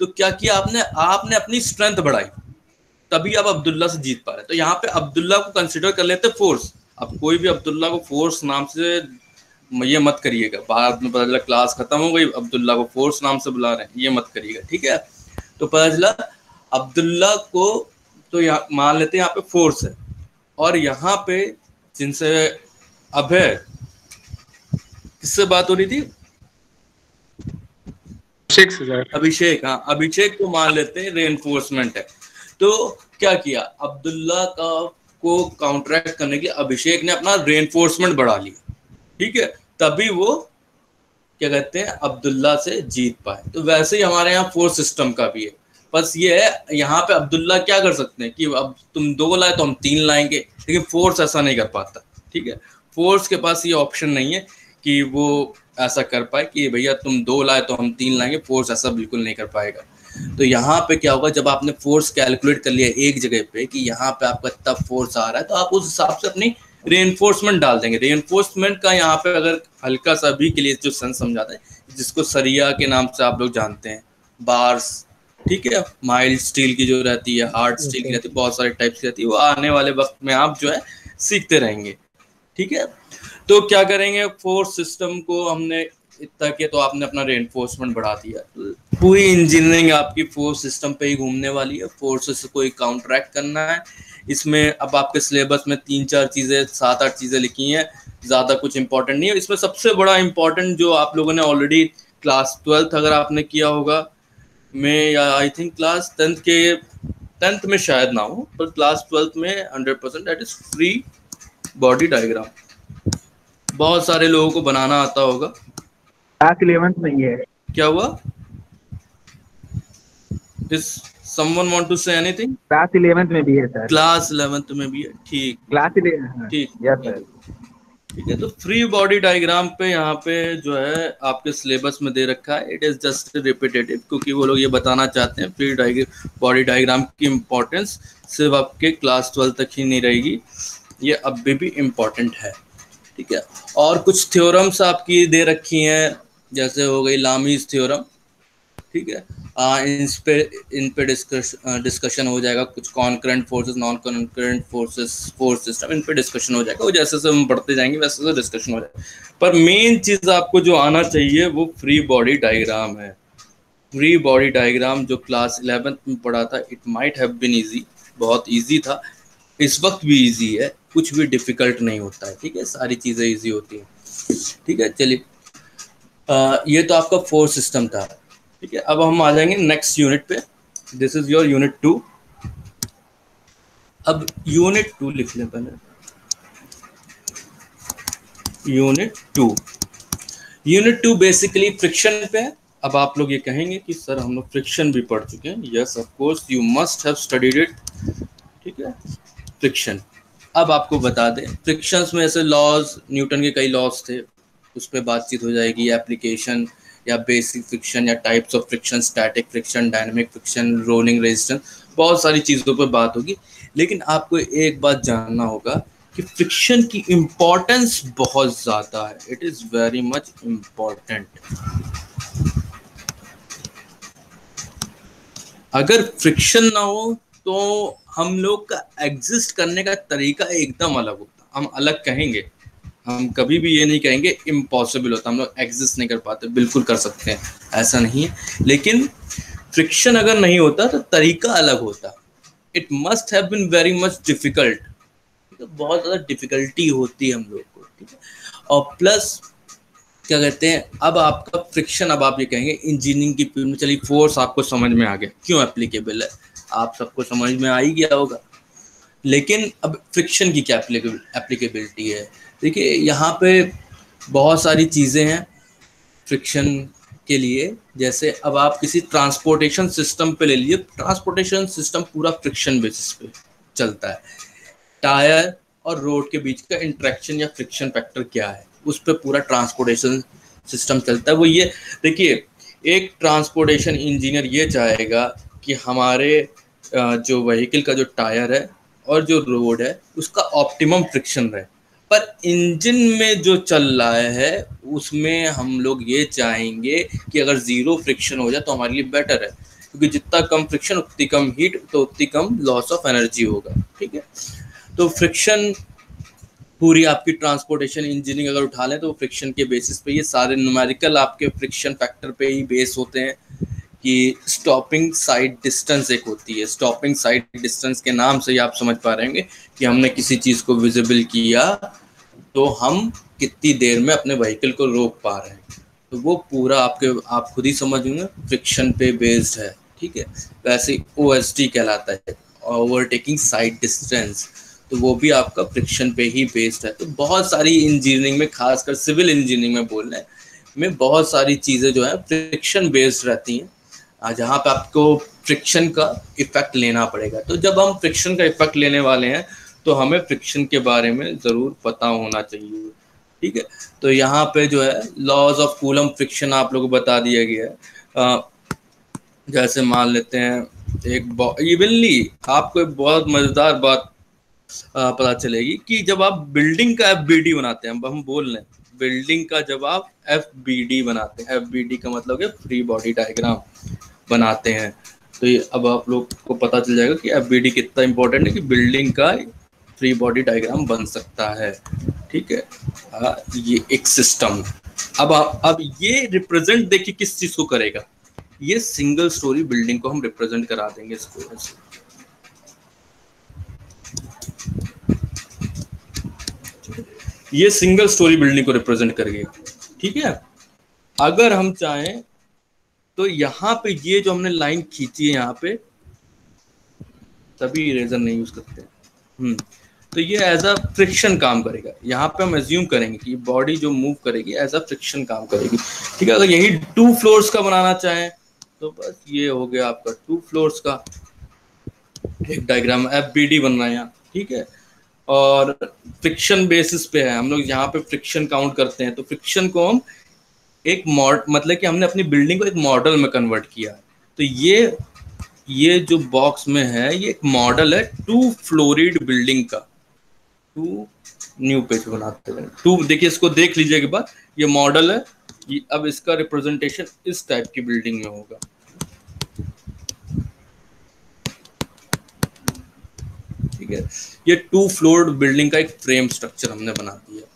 तो क्या किया आपने, आपने अपनी स्ट्रेंथ बढ़ाई, तभी आप अब्दुल्ला से जीत पा रहे। तो यहाँ पे अब्दुल्ला को कंसिडर कर लेते फोर्स। अब कोई भी अब्दुल्ला को फोर्स नाम से ये मत करिएगा, बाद में पता चला क्लास खत्म हो गई अब्दुल्ला को फोर्स नाम से बुला रहे हैं, ये मत करिएगा, ठीक है। तो पता चला अब्दुल्ला को तो यहाँ मान लेते हैं यहाँ पे फोर्स है, और यहाँ पे जिनसे अभय किससे बात हो रही थी, अभिषेक, हाँ अभिषेक को मान लेते हैं रेनफोर्समेंट है। तो क्या किया अब्दुल्ला का को काउंटरैक्ट करने के लिए अभिषेक ने अपना रेनफोर्समेंट बढ़ा लिया, ठीक है, तभी वो क्या कहते हैं अब्दुल्ला से जीत पाए। तो वैसे ही हमारे यहाँ फोर्स सिस्टम का भी है, बस ये है यहाँ पे अब्दुल्ला क्या कर सकते हैं कि अब तुम 2 लाए तो हम 3 लाएंगे, लेकिन फोर्स ऐसा नहीं कर पाता, ठीक है। फोर्स के पास ये ऑप्शन नहीं है कि वो ऐसा कर पाए कि भैया तुम 2 लाए तो हम 3 लाएंगे, फोर्स ऐसा बिल्कुल नहीं कर पाएगा। तो यहाँ पे क्या होगा, जब आपने फोर्स कैलकुलेट कर लिया एक जगह पे कि यहाँ पे आपका इतना फोर्स आ रहा है, तो आप उस हिसाब से अपनी रेनफोर्समेंट डाल देंगे। रेनफोर्समेंट का यहाँ पे अगर हल्का सा भी के लिए जो सेंस समझाता है, जिसको सरिया के नाम से आप लोग जानते हैं, बार्स, ठीक है, माइल्ड स्टील की जो रहती है, हार्ड स्टील की रहती है, बहुत सारे टाइप्स की रहती है, वो आने वाले वक्त में आप जो है सीखते रहेंगे, ठीक है। तो क्या करेंगे, फोर्स सिस्टम को हमने इतना किया तो आपने अपना रेनफोर्समेंट बढ़ा दिया। पूरी इंजीनियरिंग आपकी फोर्स सिस्टम पे ही घूमने वाली है, फोर्सेस को ही काउंटरैक्ट करना है। इसमें अब आपके सिलेबस में 3-4 चीजें 7-8 चीजें लिखी हैं, ज्यादा कुछ इंपॉर्टेंट नहीं है। इसमें सबसे बड़ा इंपॉर्टेंट जो आप लोगों ने ऑलरेडी क्लास 12th अगर आपने किया होगा में, या आई थिंक क्लास 10th में शायद ना हो, पर क्लास 12th में 100% that is free body diagram. बहुत सारे लोगों को बनाना आता होगा। क्लास 11th में ही है। क्या हुआ? Does someone want to say anything? Class 11th में भी है सर। क्लास 11th में भी है, ठीक, क्लास 11 ठीक, यस सर, ठीक है। तो फ्री बॉडी डायग्राम पे यहाँ पे जो है आपके सिलेबस में दे रखा है, इट इज जस्ट रिपीटेटिव, क्योंकि वो लोग ये बताना चाहते हैं फ्री बॉडी डायग्राम की इम्पोर्टेंस सिर्फ आपके क्लास 12 तक ही नहीं रहेगी, ये अभी भी इम्पोर्टेंट है, ठीक है। और कुछ थ्योरम्स आपकी दे रखी हैं, जैसे हो गई लामीज थ्योरम, ठीक है। इन पे डिस्कशन हो जाएगा, कुछ concurrent forces, non concurrent forces, force system, इन पे डिस्कशन हो जाएगा। वो जैसे जैसे हम बढ़ते जाएंगे वैसे वैसे डिस्कशन हो जाएगा। पर मेन चीज आपको जो आना चाहिए वो फ्री बॉडी डायग्राम है। फ्री बॉडी डायग्राम जो क्लास 11th में पढ़ा था, it might have been easy, बहुत इजी था, इस वक्त भी इजी है, कुछ भी डिफिकल्ट नहीं होता है, ठीक है, सारी चीजें इजी होती हैं, ठीक है। चलिए, ये तो आपका फोर्स सिस्टम था, ठीक है। अब हम आ जाएंगे नेक्स्ट यूनिट पे, दिस इज योर यूनिट 2। अब यूनिट 2 लिख लें पहले, यूनिट 2 बेसिकली फ्रिक्शन पे है। अब आप लोग ये कहेंगे कि सर हम लोग फ्रिक्शन भी पढ़ चुके हैं, yes of course you must have studied it, ठीक है, फ्रिक्शन। अब आपको बता दें, फ्रिक्शंस में ऐसे लॉज, न्यूटन के कई लॉज थे, उस पर बातचीत हो जाएगी, एप्लीकेशन या बेसिक फ्रिक्शन या types of friction, static friction, dynamic friction, rolling resistance, बहुत सारी चीज़ों पर बात होगी। लेकिन आपको एक बात जानना होगा कि फ्रिक्शन की इम्पोर्टेंस बहुत ज़्यादा है, it is very much important. अगर फ्रिक्शन ना हो तो हम लोग का एग्जिस्ट करने का तरीका एकदम अलग होता, हम अलग कहेंगे, हम कभी भी ये नहीं कहेंगे इम्पॉसिबल होता, हम लोग एग्जिस्ट नहीं कर पाते, बिल्कुल कर सकते हैं, ऐसा नहीं है। लेकिन फ्रिक्शन अगर नहीं होता तो तरीका अलग होता, it must have been very much difficult, तो बहुत ज़्यादा डिफिकल्टी होती है हम लोग को, ठीक है। और प्लस क्या कहते हैं, अब आपका फ्रिक्शन, अब आप ये कहेंगे इंजीनियरिंग की फील्ड में, चलिए फोर्स आपको समझ में आ गया क्यों एप्लीकेबल है, आप सबको समझ में आ ही गया होगा। लेकिन अब फ्रिक्शन की क्या एप्लीकेबिलिटी है, देखिए यहाँ पे बहुत सारी चीज़ें हैं फ्रिक्शन के लिए। जैसे अब आप किसी ट्रांसपोर्टेशन सिस्टम पे ले लीजिए, ट्रांसपोर्टेशन सिस्टम पूरा फ्रिक्शन बेसिस पे चलता है। टायर और रोड के बीच का इंटरेक्शन या फ्रिक्शन फैक्टर क्या है, उस पर पूरा ट्रांसपोर्टेशन सिस्टम चलता है। वो ये देखिए, एक ट्रांसपोर्टेशन इंजीनियर ये चाहेगा कि हमारे जो व्हीकल का जो टायर है और जो रोड है उसका ऑप्टिमम फ्रिक्शन रहे, पर इंजन में जो चल रहा है उसमें हम लोग ये चाहेंगे कि अगर ज़ीरो फ्रिक्शन हो जाए तो हमारे लिए बेटर है। क्योंकि जितना कम फ्रिक्शन उतनी कम हीट, तो उतनी कम लॉस ऑफ एनर्जी होगा। ठीक है, तो फ्रिक्शन पूरी आपकी ट्रांसपोर्टेशन इंजीनियरिंग अगर उठा लें तो फ्रिक्शन के बेसिस पे ये सारे न्यूमेरिकल आपके फ्रिक्शन फैक्टर पे ही बेस होते हैं। कि स्टॉपिंग साइड डिस्टेंस एक होती है, स्टॉपिंग साइड डिस्टेंस के नाम से ही आप समझ पा रहे होंगे कि हमने किसी चीज को विजिबल किया तो हम कितनी देर में अपने व्हीकल को रोक पा रहे हैं, तो वो पूरा आप खुद ही समझ होंगे फ्रिक्शन पे बेस्ड है। ठीक है, वैसे OSD कहलाता है, ओवरटेकिंग साइड डिस्टेंस, तो वो भी आपका फ्रिक्शन पे ही बेस्ड है। तो बहुत सारी इंजीनियरिंग में, खासकर सिविल इंजीनियरिंग में बोल रहे हैं, में बहुत सारी चीज़ें जो है फ्रिक्शन बेस्ड रहती हैं, जहाँ पे आपको फ्रिक्शन का इफेक्ट लेना पड़ेगा। तो जब हम फ्रिक्शन का इफेक्ट लेने वाले हैं तो हमें फ्रिक्शन के बारे में ज़रूर पता होना चाहिए। ठीक है, तो यहाँ पे जो है लॉज ऑफ कूलम फ्रिक्शन आप लोगों को बता दिया गया है। जैसे मान लेते हैं एक इवनली आपको एक बहुत मज़ेदार बात पता चलेगी कि जब आप बिल्डिंग का FBD बनाते हैं, हम बोल रहे हैं बिल्डिंग का जब आप FBD बनाते हैं, FBD का मतलब है फ्री बॉडी डायग्राम बनाते हैं, तो ये अब आप लोग को पता चल जाएगा कि FBD कितना इंपॉर्टेंट है कि बिल्डिंग का फ्री बॉडी डायग्राम बन सकता है। ठीक है, ये एक सिस्टम। अब ये रिप्रेजेंट देखिए किस चीज को करेगा, ये सिंगल स्टोरी बिल्डिंग को हम रिप्रेजेंट करा देंगे इसको ऐसे। ये सिंगल स्टोरी बिल्डिंग को रिप्रेजेंट करेगा। ठीक है, अगर हम चाहें तो यहाँ पे ये जो हमने लाइन खींची है यहाँ पे, तभी इरेजर नहीं यूज करते, तो ये एज अ फ्रिक्शन काम करेगा। यहाँ पे हम एज्यूम करेंगे कि बॉडी जो मूव करेगी एज अ फ्रिक्शन काम करेगी। ठीक है, अगर यही 2 फ्लोर्स का बनाना चाहें तो बस ये हो गया आपका 2 फ्लोर्स का एक डायग्राम, FBD बन रहा है यहाँ। ठीक है, और फ्रिक्शन बेसिस पे है, हम लोग यहाँ पे फ्रिक्शन काउंट करते हैं, तो फ्रिक्शन को हम एक मतलब कि हमने अपनी बिल्डिंग को एक मॉडल में कन्वर्ट किया। तो ये जो बॉक्स में है ये एक मॉडल है 2 फ्लोरिड बिल्डिंग का। 2 न्यू पेज बनाते हैं 2, देखिए इसको देख लीजिए के बाद, ये मॉडल है, ये अब इसका रिप्रेजेंटेशन इस टाइप की बिल्डिंग में होगा। ठीक है, ये 2 फ्लोर्ड बिल्डिंग का एक फ्रेम स्ट्रक्चर हमने बना दिया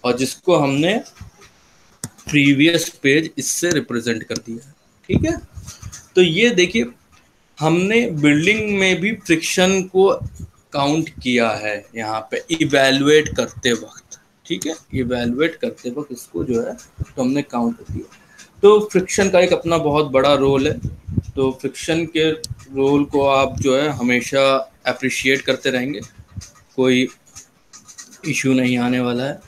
और जिसको हमने प्रीवियस पेज इससे रिप्रेजेंट कर दिया। ठीक है, तो ये देखिए हमने बिल्डिंग में भी फ्रिक्शन को काउंट किया है यहाँ पे इवैल्यूएट करते वक्त। ठीक है, इवैल्यूएट करते वक्त इसको जो है तो हमने काउंट कर दिया। तो फ्रिक्शन का एक अपना बहुत बड़ा रोल है, तो फ्रिक्शन के रोल को आप जो है हमेशा अप्रिशिएट करते रहेंगे, कोई इशू नहीं आने वाला है।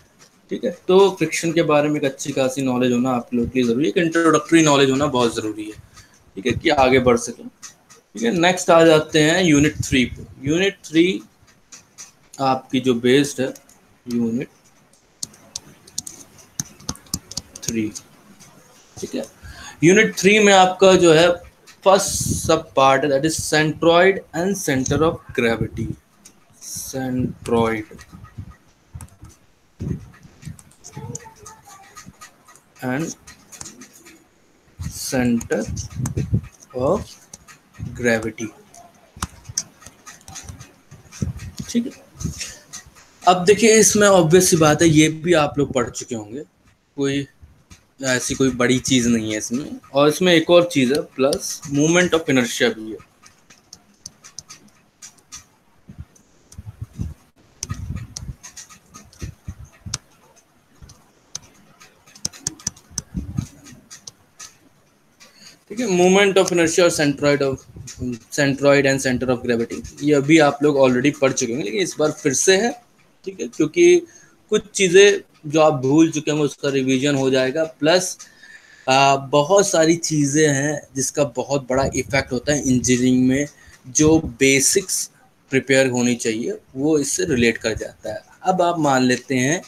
ठीक है, तो फ्रिक्शन के बारे में एक अच्छी खासी नॉलेज होना आप लोग के लिए ज़रूरी है, एक इंट्रोडक्टरी नॉलेज होना बहुत ज़रूरी है। ठीक है, कि आगे बढ़ सकें। ठीक है, नेक्स्ट आ जाते हैं यूनिट 3 पे। यूनिट 3 आपकी जो बेस्ड है यूनिट 3। ठीक है, यूनिट 3 में आपका जो है फर्स्ट सब पार्ट है that is centroid and centre of gravity. Centroid and centre of gravity. ठीक है, अब देखिए इसमें ऑब्वियस सी बात है, ये भी आप लोग पढ़ चुके होंगे, कोई ऐसी कोई बड़ी चीज नहीं है इसमें। और इसमें एक और चीज है प्लस मूवमेंट ऑफ इनर्शिया भी है। ठीक है, मूवमेंट ऑफ इनर्शिया और centroid and centre of gravity, ये अभी आप लोग ऑलरेडी पढ़ चुके हैं लेकिन इस बार फिर से है। ठीक है, क्योंकि कुछ चीजें जो आप भूल चुके हैं उसका रिवीजन हो जाएगा, प्लस बहुत सारी चीज़ें हैं जिसका बहुत बड़ा इफेक्ट होता है इंजीनियरिंग में, जो बेसिक्स प्रिपेयर होनी चाहिए वो इससे रिलेट कर जाता है। अब आप मान लेते हैं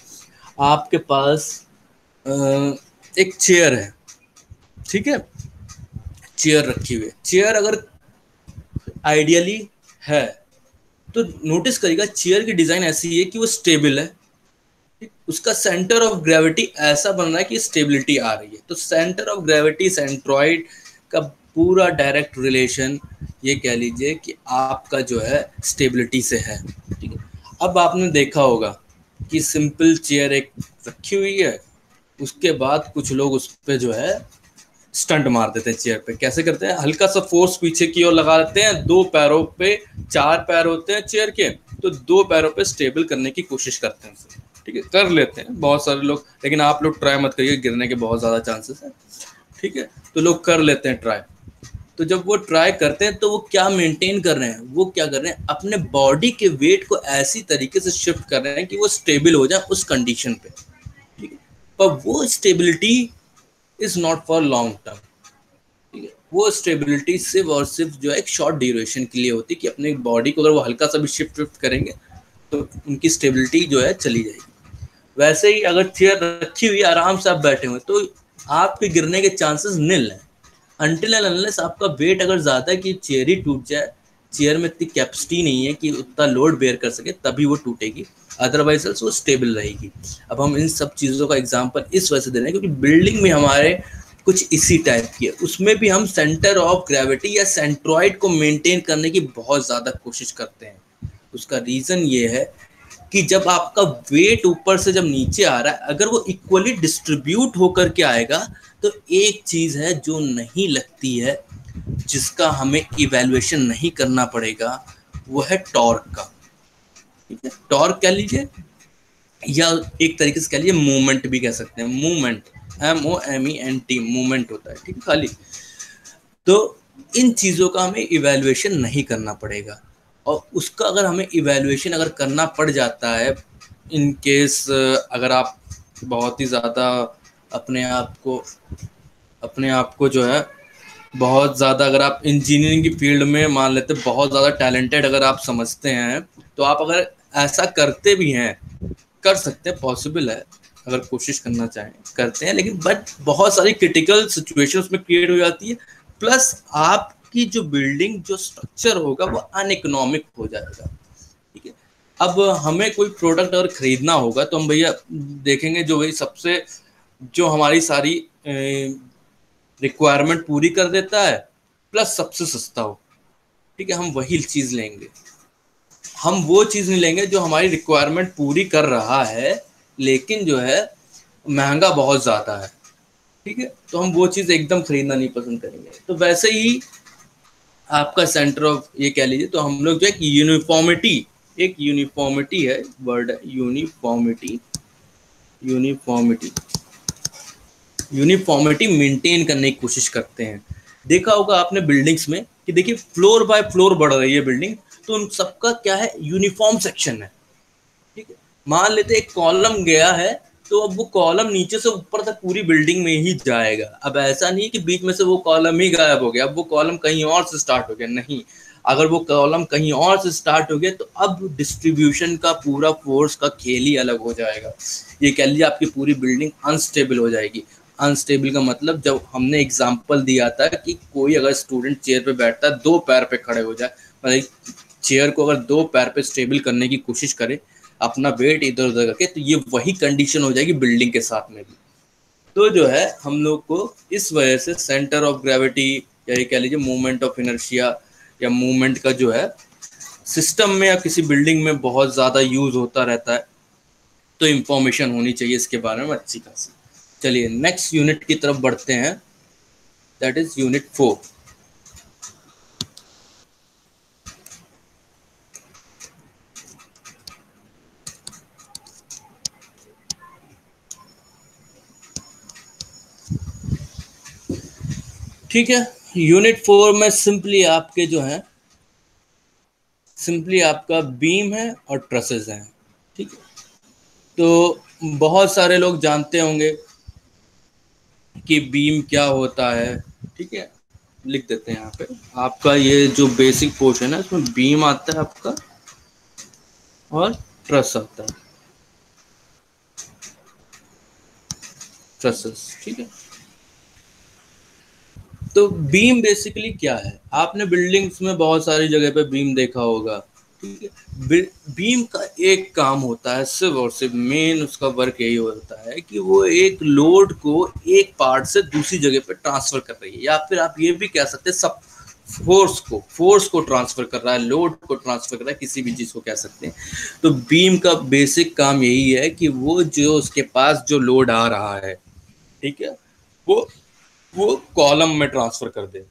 आपके पास एक चेयर है। ठीक है, चेयर रखी हुई है, चेयर अगर आइडियली है तो नोटिस करिएगा चेयर की डिज़ाइन ऐसी है कि वो स्टेबल है, उसका सेंटर ऑफ ग्रेविटी ऐसा बन रहा है कि स्टेबिलिटी आ रही है। तो सेंटर ऑफ ग्रेविटी सेंट्रॉइड का पूरा डायरेक्ट रिलेशन ये कह लीजिए कि आपका जो है स्टेबिलिटी से है। ठीक है, अब आपने देखा होगा कि सिंपल चेयर एक रखी हुई है, उसके बाद कुछ लोग उस पर जो है स्टंट मार देते हैं चेयर पे। कैसे करते हैं, हल्का सा फोर्स पीछे की ओर लगा लेते हैं, दो पैरों पे, चार पैर होते हैं चेयर के, तो दो पैरों पे स्टेबल करने की कोशिश करते हैं उसे। ठीक है, कर लेते हैं बहुत सारे लोग, लेकिन आप लोग ट्राई मत करिए, गिरने के बहुत ज़्यादा चांसेस है। ठीक है, तो लोग कर लेते हैं ट्राई। तो जब वो ट्राई करते हैं तो वो क्या मेंटेन कर रहे हैं, वो क्या कर रहे हैं, अपने बॉडी के वेट को ऐसी तरीके से शिफ्ट कर रहे हैं कि वो स्टेबल हो जाए उस कंडीशन पे। ठीक है, पर वो stability is not for long term. ठीक है, वो स्टेबिलिटी सिर्फ और सिर्फ जो है एक शॉर्ट ड्यूरेशन के लिए होती है कि अपने बॉडी को अगर वो हल्का सा भी शिफ्ट करेंगे तो उनकी स्टेबिलिटी जो है चली जाएगी। वैसे ही अगर चेयर रखी हुई आराम से आप बैठे हुए तो आपके गिरने के चांसेस निल हैं, अनटिल एंड अनलेस आपका वेट अगर ज़्यादा है कि चेयर ही टूट जाए, चेयर में इतनी कैपेसिटी नहीं है कि उतना लोड बेयर कर सके, तभी वो टूटेगी, अदरवाइज वो स्टेबल रहेगी। अब हम इन सब चीज़ों का एग्जांपल इस वजह से दे रहे हैं क्योंकि बिल्डिंग में हमारे कुछ इसी टाइप की है, उसमें भी हम सेंटर ऑफ ग्रेविटी या सेंट्रॉइड को मेंटेन करने की बहुत ज़्यादा कोशिश करते हैं। उसका रीज़न ये है कि जब आपका वेट ऊपर से जब नीचे आ रहा है, अगर वो इक्वली डिस्ट्रीब्यूट होकर के आएगा तो एक चीज़ है जो नहीं लगती है, जिसका हमें इवैल्यूएशन नहीं करना पड़ेगा, वो है टॉर्क का। ठीक है, टॉर्क कह लीजिए या एक तरीके से कह लीजिए मूवमेंट भी कह सकते हैं। मूवमेंट, MOMENT मूवमेंट होता है। ठीक है, खाली तो इन चीज़ों का हमें इवैल्यूएशन नहीं करना पड़ेगा, और उसका अगर हमें इवैल्यूएशन अगर करना पड़ जाता है, इन केस अगर आप बहुत ही ज़्यादा अपने आप को जो है बहुत ज़्यादा, अगर आप इंजीनियरिंग की फील्ड में मान लेते बहुत ज़्यादा टैलेंटेड अगर आप समझते हैं, तो आप अगर ऐसा करते भी हैं, कर सकते हैं, पॉसिबल है, अगर कोशिश करना चाहें करते हैं, लेकिन बट बहुत सारी क्रिटिकल सिचुएशन उसमें क्रिएट हो जाती है, प्लस आपकी जो बिल्डिंग जो स्ट्रक्चर होगा वो अनइकोनॉमिक हो जाएगा। ठीक है, अब हमें कोई प्रोडक्ट अगर खरीदना होगा तो हम भैया देखेंगे जो भाई सबसे, जो हमारी सारी रिक्वायरमेंट पूरी कर देता है प्लस सबसे सस्ता हो। ठीक है, हम वही चीज़ लेंगे, हम वो चीज़ नहीं लेंगे जो हमारी रिक्वायरमेंट पूरी कर रहा है लेकिन जो है महंगा बहुत ज़्यादा है। ठीक है, तो हम वो चीज़ एकदम खरीदना नहीं पसंद करेंगे। तो वैसे ही आपका सेंटर ऑफ ये कह लीजिए, तो हम लोग जो है यूनिफॉर्मिटी, एक यूनिफॉर्मिटी है वर्ड, यूनिफॉर्मिटी मेंटेन करने की कोशिश करते हैं। देखा होगा आपने बिल्डिंग्स में कि देखिए फ्लोर बाय फ्लोर बढ़ रही है बिल्डिंग, तो उन सबका क्या है, यूनिफॉर्म सेक्शन है। ठीक है, मान लेते एक कॉलम गया है तो अब वो कॉलम नीचे से ऊपर तक पूरी बिल्डिंग में ही जाएगा। अब ऐसा नहीं कि बीच में से वो कॉलम ही गायब हो गया, अब वो कॉलम कहीं और से स्टार्ट हो गया, नहीं, अगर वो कॉलम कहीं और से स्टार्ट हो गया तो अब डिस्ट्रीब्यूशन का पूरा फोर्स का खेल ही अलग हो जाएगा। ये कह लीजिए आपकी पूरी बिल्डिंग अनस्टेबल हो जाएगी। अनस्टेबल का मतलब, जब हमने एग्जाम्पल दिया था कि कोई अगर स्टूडेंट चेयर पे बैठता है, दो पैर पे खड़े हो जाए, मतलब चेयर को अगर दो पैर पे स्टेबल करने की कोशिश करे, अपना वेट इधर उधर करके, तो ये वही कंडीशन हो जाएगी बिल्डिंग के साथ में भी। तो जो है हम लोग को इस वजह से सेंटर ऑफ ग्रेविटी या ये कह लीजिए मूवमेंट ऑफ इनर्शिया या मूवमेंट का जो है सिस्टम में या किसी बिल्डिंग में बहुत ज़्यादा यूज होता रहता है, तो इंफॉर्मेशन होनी चाहिए इसके बारे में अच्छी खासी। चलिए नेक्स्ट यूनिट की तरफ बढ़ते हैं, दैट इज यूनिट 4। ठीक है, यूनिट 4 में सिंपली आपके जो है, सिंपली आपका बीम है और ट्रसेस हैं। ठीक है, तो बहुत सारे लोग जानते होंगे कि बीम क्या होता है। ठीक है, लिख देते हैं यहाँ पे, आपका ये जो बेसिक पोर्शन है इसमें बीम आता है आपका और ट्रस आता है, ट्रसेस। ठीक है, तो बीम बेसिकली क्या है, आपने बिल्डिंग्स में बहुत सारी जगह पे बीम देखा होगा। ठीक है। बीम का एक काम होता है सिर्फ और सिर्फ, मेन उसका वर्क यही होता है कि वो एक लोड को एक पार्ट से दूसरी जगह पे ट्रांसफर कर रही है, या फिर आप ये भी कह सकते हैं सब फोर्स को ट्रांसफर कर रहा है, लोड को ट्रांसफर कर रहा है, किसी भी चीज को कह सकते हैं। तो बीम का बेसिक काम यही है कि वो जो उसके पास जो लोड आ रहा है, ठीक है, वो कॉलम में ट्रांसफर कर दे।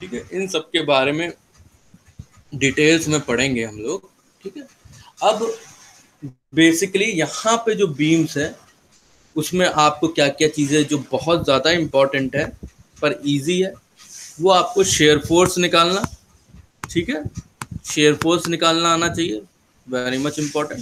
ठीक है, इन सब के बारे में डिटेल्स में पढ़ेंगे हम लोग। ठीक है, अब बेसिकली यहाँ पे जो बीम्स है उसमें आपको क्या क्या चीज़ें जो बहुत ज़्यादा इम्पोर्टेंट है पर इजी है, वो आपको शेयर फोर्स निकालना। ठीक है, शेयर फोर्स निकालना आना चाहिए, वेरी मच इम्पोर्टेंट।